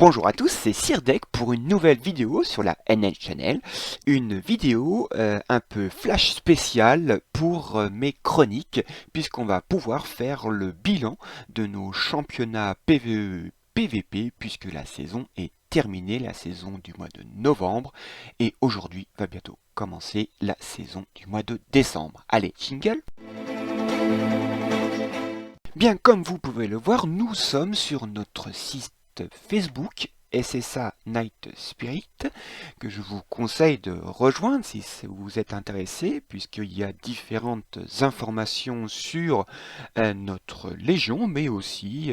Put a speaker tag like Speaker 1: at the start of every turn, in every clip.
Speaker 1: Bonjour à tous, c'est Sirdek pour une nouvelle vidéo sur la NL Channel, une vidéo un peu flash spéciale pour mes chroniques, puisqu'on va pouvoir faire le bilan de nos championnats PvE PvP, puisque la saison est terminée, la saison du mois de novembre, et aujourd'hui va bientôt commencer la saison du mois de décembre. Allez, jingle! Bien, comme vous pouvez le voir, nous sommes sur notre site Facebook SSA Night Spirit, que je vous conseille de rejoindre si vous êtes intéressé, puisqu'il y a différentes informations sur notre légion, mais aussi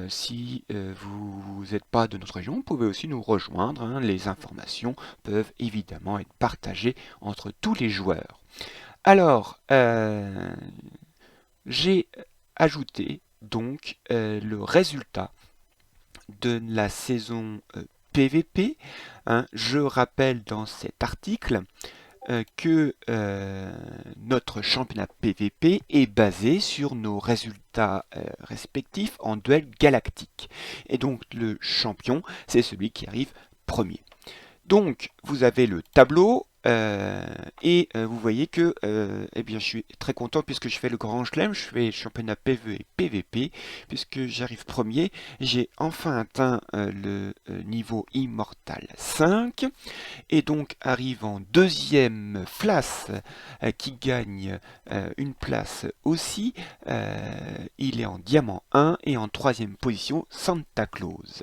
Speaker 1: si vous n'êtes pas de notre région, vous pouvez aussi nous rejoindre, hein. Les informations peuvent évidemment être partagées entre tous les joueurs. Alors, j'ai ajouté donc le résultat de la saison PVP. Hein. Je rappelle dans cet article que notre championnat PVP est basé sur nos résultats respectifs en duel galactique. Et donc le champion, c'est celui qui arrive premier. Donc vous avez le tableau et vous voyez que eh bien, je suis très content puisque je fais le grand chelem, je fais championnat PvE et PVP puisque j'arrive premier. J'ai enfin atteint le niveau Immortal 5 et donc arrive en deuxième place qui gagne une place aussi. Il est en diamant 1 et en troisième position Santa Claus.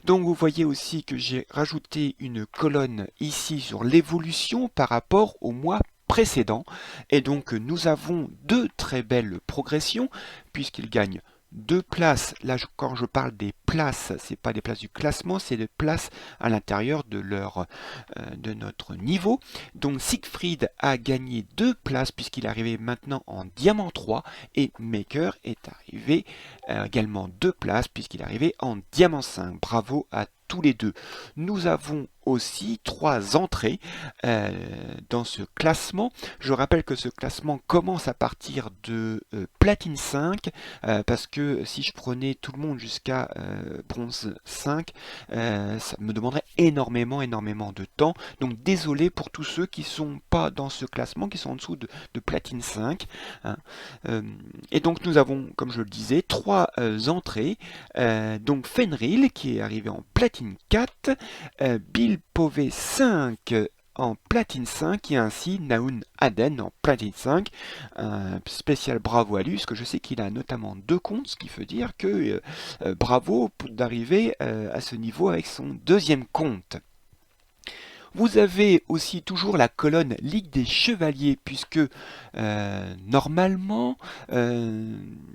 Speaker 1: Donc vous voyez aussi que j'ai rajouté une colonne ici sur l'évolution par rapport au mois précédent. Et donc nous avons deux très belles progressions puisqu'il gagne deux places. Là, quand je parle des places, c'est pas des places du classement, c'est des places à l'intérieur de notre niveau. Donc Siegfried a gagné deux places puisqu'il est arrivé maintenant en diamant 3 et Maker est arrivé également deux places puisqu'il est arrivé en diamant 5. Bravo à tous les deux. Nous avons aussi trois entrées dans ce classement. Je rappelle que ce classement commence à partir de platine 5 parce que si je prenais tout le monde jusqu'à bronze 5, ça me demanderait énormément de temps. Donc désolé pour tous ceux qui sont pas dans ce classement, qui sont en dessous de platine 5. Hein. Et donc nous avons, comme je le disais, trois entrées. Donc Fenrir qui est arrivé en platine 4, Bill Pové 5 en platine 5 et ainsi Naoun Aden en platine 5. Un spécial bravo à lui, parce que je sais qu'il a notamment deux comptes, ce qui veut dire que bravo d'arriver à ce niveau avec son deuxième compte. Vous avez aussi toujours la colonne Ligue des Chevaliers, puisque normalement,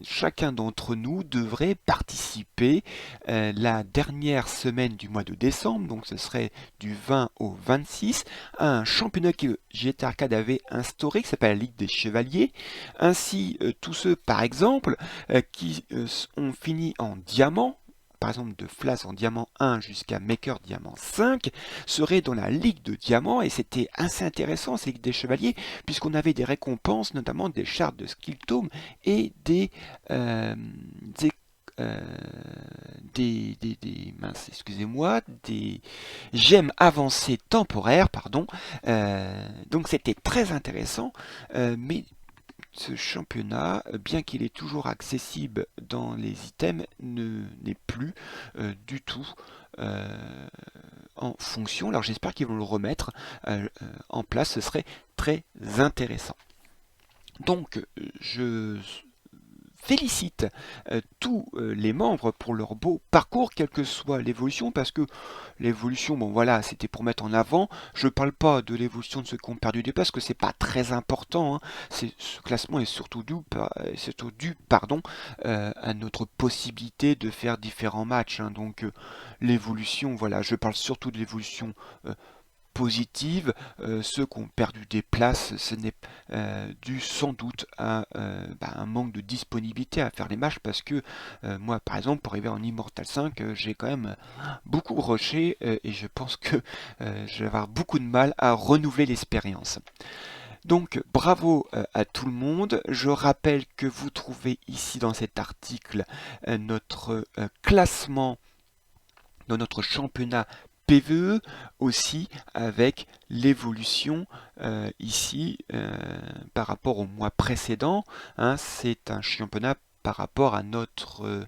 Speaker 1: chacun d'entre nous devrait participer la dernière semaine du mois de décembre, donc ce serait du 20 au 26, à un championnat que GT Arcade avait instauré, qui s'appelle la Ligue des Chevaliers. Ainsi, tous ceux, par exemple, qui ont fini en diamant, par exemple de Flas en diamant 1 jusqu'à Maker diamant 5, serait dans la Ligue de Diamants, et c'était assez intéressant cette Ligue des Chevaliers, puisqu'on avait des récompenses, notamment des chartes de Skill Tome et mince, excusez-moi, des gemmes avancées temporaires, pardon. Donc c'était très intéressant, mais ce championnat, bien qu'il est toujours accessible dans les items, n'est plus du tout en fonction. Alors j'espère qu'ils vont le remettre en place, ce serait très intéressant. Donc je félicite tous les membres pour leur beau parcours, quelle que soit l'évolution, parce que l'évolution, bon voilà, c'était pour mettre en avant. Je parle pas de l'évolution de ceux qui ont perdu des places, parce que c'est pas très important. Hein. Ce classement est surtout dû pardon, à notre possibilité de faire différents matchs. Hein. Donc l'évolution, voilà, je parle surtout de l'évolution positive. Ceux qui ont perdu des places, ce n'est dû sans doute à un manque de disponibilité à faire les matchs, parce que moi par exemple pour arriver en Immortal 5 j'ai quand même beaucoup rushé et je pense que je vais avoir beaucoup de mal à renouveler l'expérience. Donc bravo à tout le monde. Je rappelle que vous trouvez ici dans cet article notre classement dans notre championnat PvE aussi avec l'évolution ici par rapport au mois précédent. Hein, c'est un championnat par rapport à notre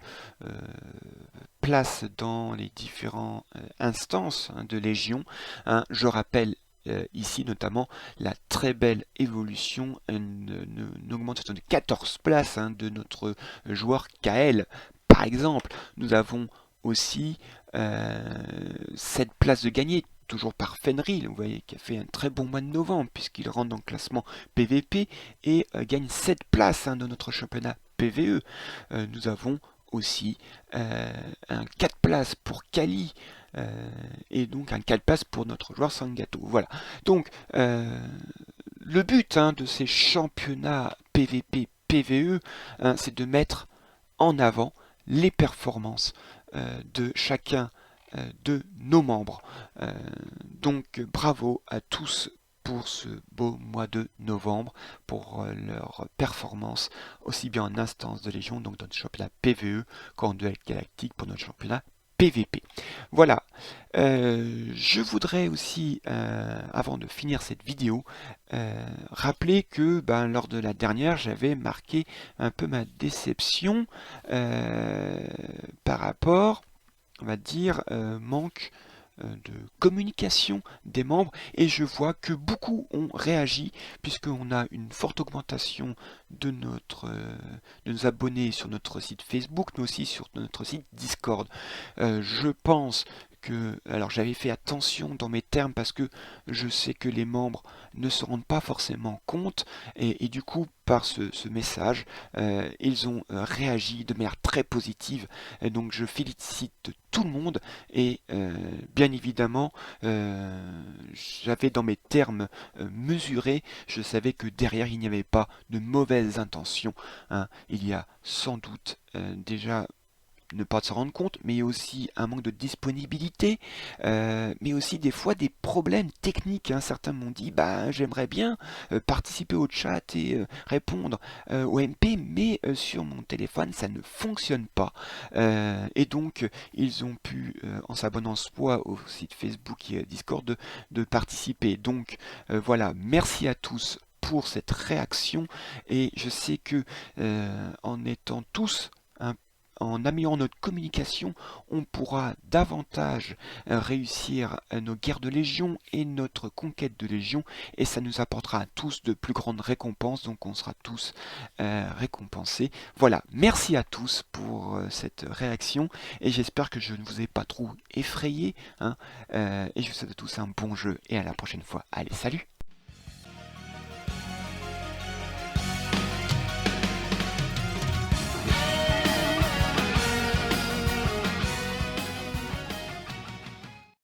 Speaker 1: place dans les différentes instances de Légion. Hein. Je rappelle ici notamment la très belle évolution, une augmentation de 14 places de notre joueur KL. Par exemple, nous avons aussi 7 places de gagné, toujours par Fenrir, vous voyez, qui a fait un très bon mois de novembre, puisqu'il rentre dans le classement PVP et gagne 7 places dans notre championnat PVE. Nous avons aussi un 4 places pour Kali, et donc un 4 places pour notre joueur Sangato. Voilà. Donc, le but de ces championnats PVP, PVE, c'est de mettre en avant les performances de chacun de nos membres. Donc bravo à tous pour ce beau mois de novembre, pour leur performance, aussi bien en instance de Légion, donc dans notre championnat PVE, qu'en duel galactique pour notre championnat PVP. Voilà, je voudrais aussi, avant de finir cette vidéo, rappeler que lors de la dernière, j'avais marqué un peu ma déception par rapport, on va dire, manque de communication des membres, et je vois que beaucoup ont réagi puisqu'on a une forte augmentation de de nos abonnés sur notre site Facebook, mais aussi sur notre site Discord. Je pense que, alors j'avais fait attention dans mes termes parce que je sais que les membres ne se rendent pas forcément compte, et du coup par ce message ils ont réagi de manière très positive, et donc je félicite tout le monde, et bien évidemment j'avais dans mes termes mesurés, je savais que derrière il n'y avait pas de mauvaises intentions, hein. Il y a sans doute déjà ne pas se rendre compte, mais aussi un manque de disponibilité, mais aussi des fois des problèmes techniques, hein. Certains m'ont dit, j'aimerais bien participer au chat et répondre au MP, mais sur mon téléphone, ça ne fonctionne pas. Et donc, ils ont pu, en s'abonnant soit au site Facebook et Discord, de participer. Donc, voilà, merci à tous pour cette réaction, et je sais que en étant tous en améliorant notre communication, on pourra davantage réussir nos guerres de Légion et notre conquête de Légion, et ça nous apportera à tous de plus grandes récompenses, donc on sera tous récompensés. Voilà, merci à tous pour cette réaction, et j'espère que je ne vous ai pas trop effrayé, et je vous souhaite à tous un bon jeu, et à la prochaine fois. Allez, salut!